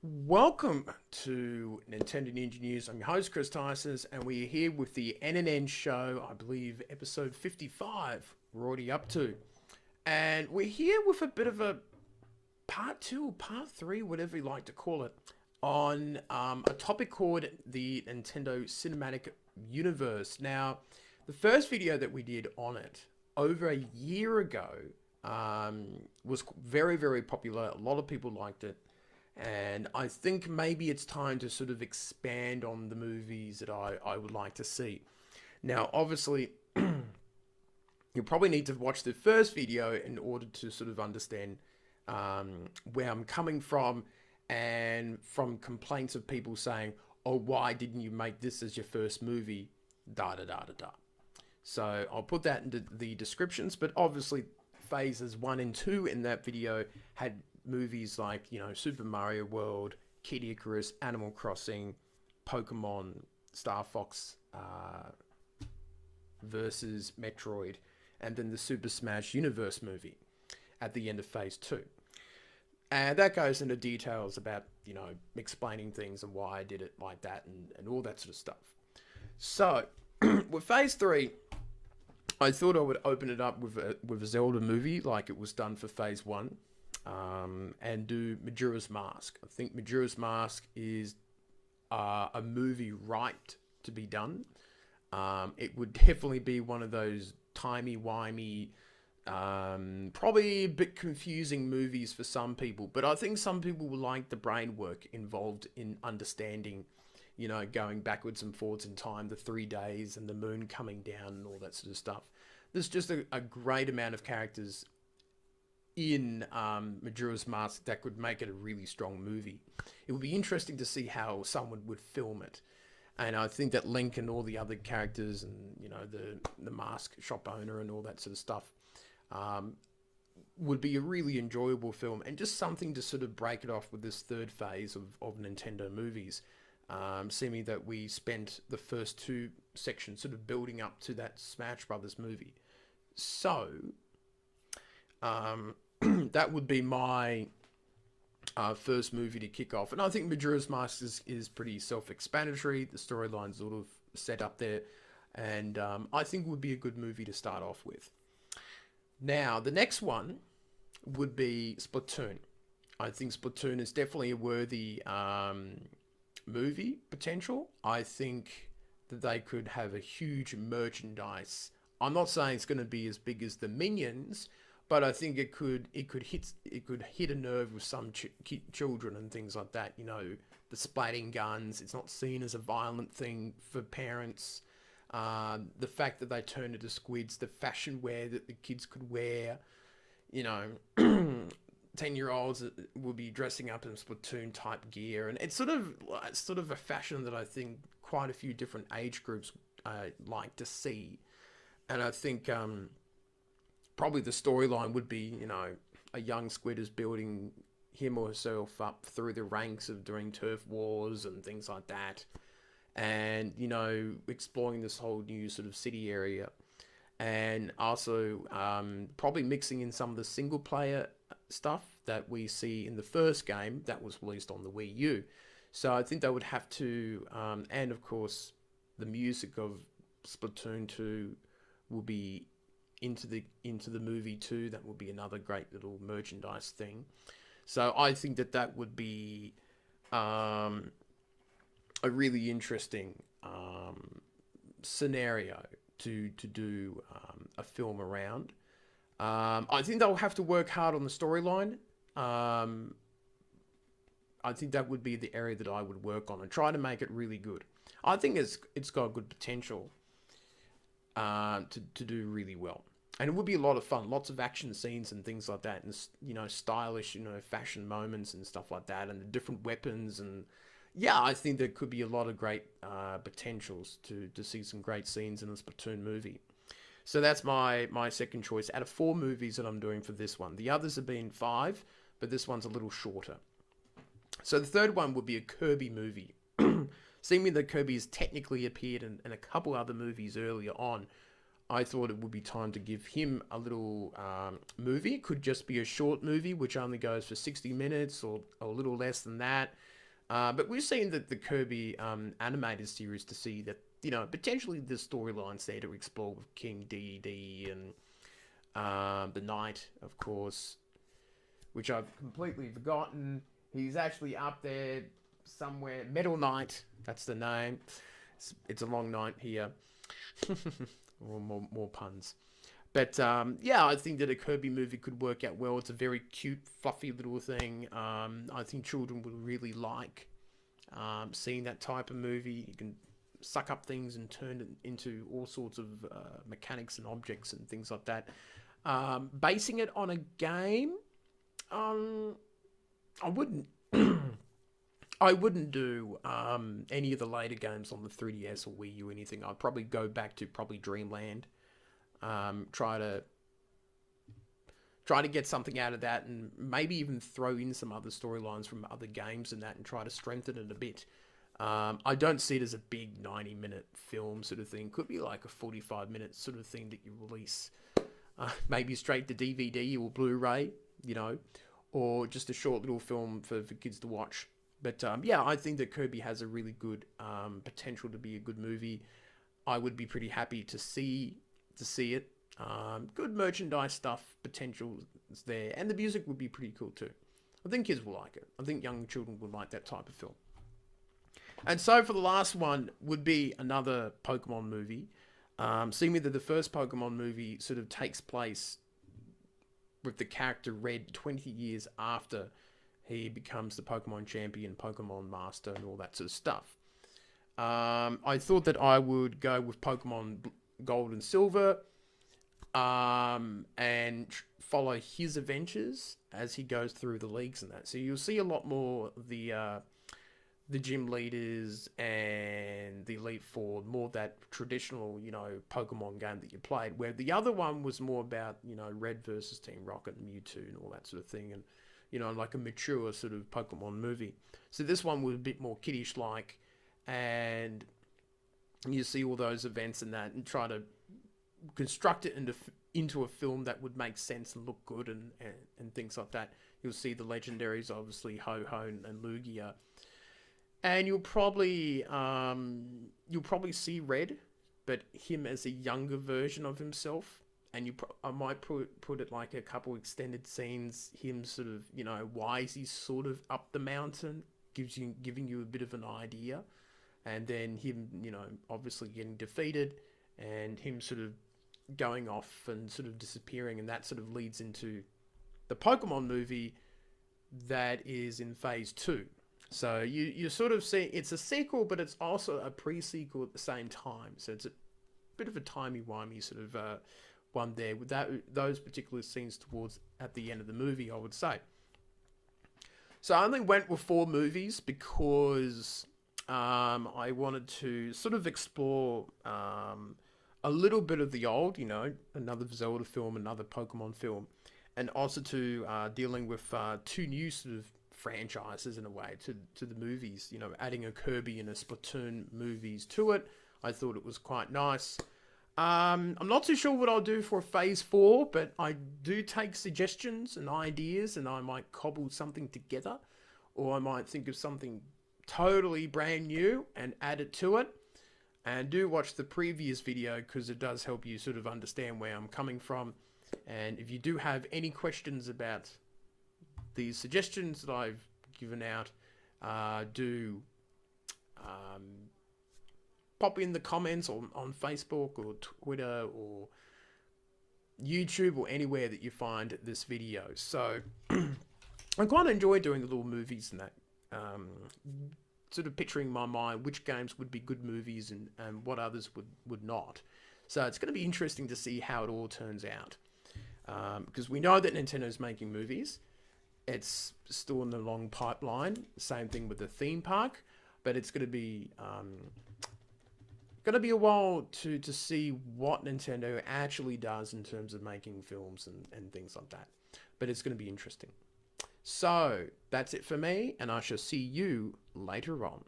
Welcome to Nintendo Ninja News. I'm your host, Chris Tysons, and we're here with the NNN show, I believe, episode 55, we're already up to. And we're here with a bit of a part two or part three, whatever you like to call it, on a topic called the Nintendo Cinematic Universe. Now, the first video that we did on it over a year ago was very, very popular. A lot of people liked it. And I think maybe it's time to sort of expand on the movies that I would like to see. Now, obviously, you probably need to watch the first video in order to sort of understand where I'm coming from and from complaints of people saying, oh, why didn't you make this as your first movie? Da da da da da. So I'll put that into the descriptions, but obviously phases 1 and 2 in that video had movies like, Super Mario World, Kid Icarus, Animal Crossing, Pokemon, Star Fox versus Metroid, and then the Super Smash Universe movie at the end of phase 2. And that goes into details about, explaining things and why I did it like that and all that sort of stuff. So, with phase 3, I thought I would open it up with a Zelda movie like it was done for phase 1, and do Majora's Mask. I think Majora's Mask is a movie ripe to be done. It would definitely be one of those timey-wimey, probably a bit confusing movies for some people, but I think some people will like the brain work involved in understanding, going backwards and forwards in time, the 3 days and the moon coming down and all that sort of stuff. There's just a great amount of characters in Majora's Mask that could make it a really strong movie. It would be interesting to see how someone would film it. And I think that Link and all the other characters and, the mask shop owner and all that sort of stuff would be a really enjoyable film and just something to sort of break it off with this third phase of Nintendo movies. Seeming that we spent the first two sections sort of building up to that Smash Brothers movie. So, that would be my first movie to kick off. And I think Majora's Mask is pretty self-explanatory. The storyline's sort of set up there. And I think would be a good movie to start off with. Now, the next one would be Splatoon. I think Splatoon is definitely a worthy movie potential. I think that they could have a huge merchandise. I'm not saying it's going to be as big as the Minions, but I think it could hit a nerve with some children and things like that. The splatting guns. It's not seen as a violent thing for parents. The fact that they turn into squids, the fashion wear that the kids could wear. You know, 10-year-olds will be dressing up in Splatoon type gear, and it's sort of a fashion that I think quite a few different age groups like to see. And I think probably the storyline would be, a young squid is building him or herself up through the ranks of doing turf wars and things like that. And, exploring this whole new sort of city area. And also probably mixing in some of the single player stuff that we see in the first game that was released on the Wii U. So I think they would have to, and of course, the music of Splatoon 2 will be into the movie too. That would be another great little merchandise thing. So I think that would be a really interesting scenario to do a film around. I think they'll have to work hard on the storyline. I think that would be the area that I would work on and try to make it really good. I think it's got good potential to do really well. And it would be a lot of fun, lots of action scenes and things like that, and stylish, fashion moments and stuff like that, and the different weapons, and yeah, I think there could be a lot of great potentials to see some great scenes in a Splatoon movie. So that's my second choice out of 4 movies that I'm doing for this one. The others have been 5, but this one's a little shorter. So the third one would be a Kirby movie. Seeming that Kirby has technically appeared in a couple other movies earlier on. I thought it would be time to give him a little movie. It could just be a short movie, which only goes for 60 minutes or a little less than that. But we've seen that the Kirby animated series to see that, potentially the storylines there to explore with King Dedede and the Knight, of course, which I've completely forgotten. He's actually up there somewhere. Metal Knight, that's the name. It's a long night here. more puns. But yeah, I think that a Kirby movie could work out well. It's a very cute, fluffy little thing. I think children would really like seeing that type of movie. You can suck up things and turn it into all sorts of mechanics and objects and things like that. Basing it on a game, I wouldn't. I wouldn't do any of the later games on the 3DS or Wii U or anything. I'd probably go back to probably Dreamland. Try to get something out of that, and maybe even throw in some other storylines from other games and that, and try to strengthen it a bit. I don't see it as a big 90-minute film sort of thing. Could be like a 45-minute sort of thing that you release, maybe straight to DVD or Blu-ray, or just a short little film for kids to watch. But yeah, I think that Kirby has a really good potential to be a good movie. I would be pretty happy to see it. Good merchandise stuff, potential is there, and the music would be pretty cool too. I think kids will like it. I think young children would like that type of film. And so for the last one would be another Pokemon movie. Seeing that the first Pokemon movie sort of takes place with the character Red 20 years after he becomes the Pokemon champion, Pokemon master, and all that sort of stuff. I thought that I would go with Pokemon Gold and Silver, and follow his adventures as he goes through the leagues and that. So you'll see a lot more the gym leaders and the Elite Four, more that traditional, Pokemon game that you played, where the other one was more about, Red versus Team Rocket and Mewtwo and all that sort of thing, and like a mature sort of Pokemon movie. So this one was a bit more kiddish-like, and you see all those events and that, and try to construct it into a film that would make sense and look good and things like that. You'll see the legendaries, obviously Ho-Ho and Lugia, and you'll probably see Red, but him as a younger version of himself. And I might put it like a couple extended scenes, him sort of, why is he sort of up the mountain, giving you a bit of an idea, and then him, obviously getting defeated, and him sort of going off and sort of disappearing, and that sort of leads into the Pokemon movie that is in phase 2. So you sort of see it's a sequel, but it's also a pre-sequel at the same time. So it's a bit of a timey-wimey sort of one there with those particular scenes towards at the end of the movie, I would say. So I only went with 4 movies because I wanted to sort of explore a little bit of the old, another Zelda film, another Pokemon film, and also to dealing with 2 new sort of franchises in a way to the movies, adding a Kirby and a Splatoon movies to it. I thought it was quite nice. I'm not too sure what I'll do for phase 4, but I do take suggestions and ideas, and I might cobble something together, or I might think of something totally brand new and add it to it. And do watch the previous video, because it does help you sort of understand where I'm coming from. And if you do have any questions about these suggestions that I've given out, do pop in the comments on Facebook or Twitter or YouTube or anywhere that you find this video. So I quite enjoy doing the little movies and that, sort of picturing in my mind which games would be good movies and what others would not. So it's going to be interesting to see how it all turns out, because we know that Nintendo's making movies. It's still in the long pipeline. Same thing with the theme park, but it's going to be a while to see what Nintendo actually does in terms of making films and things like that. But it's going to be interesting. So that's it for me, and I shall see you later on.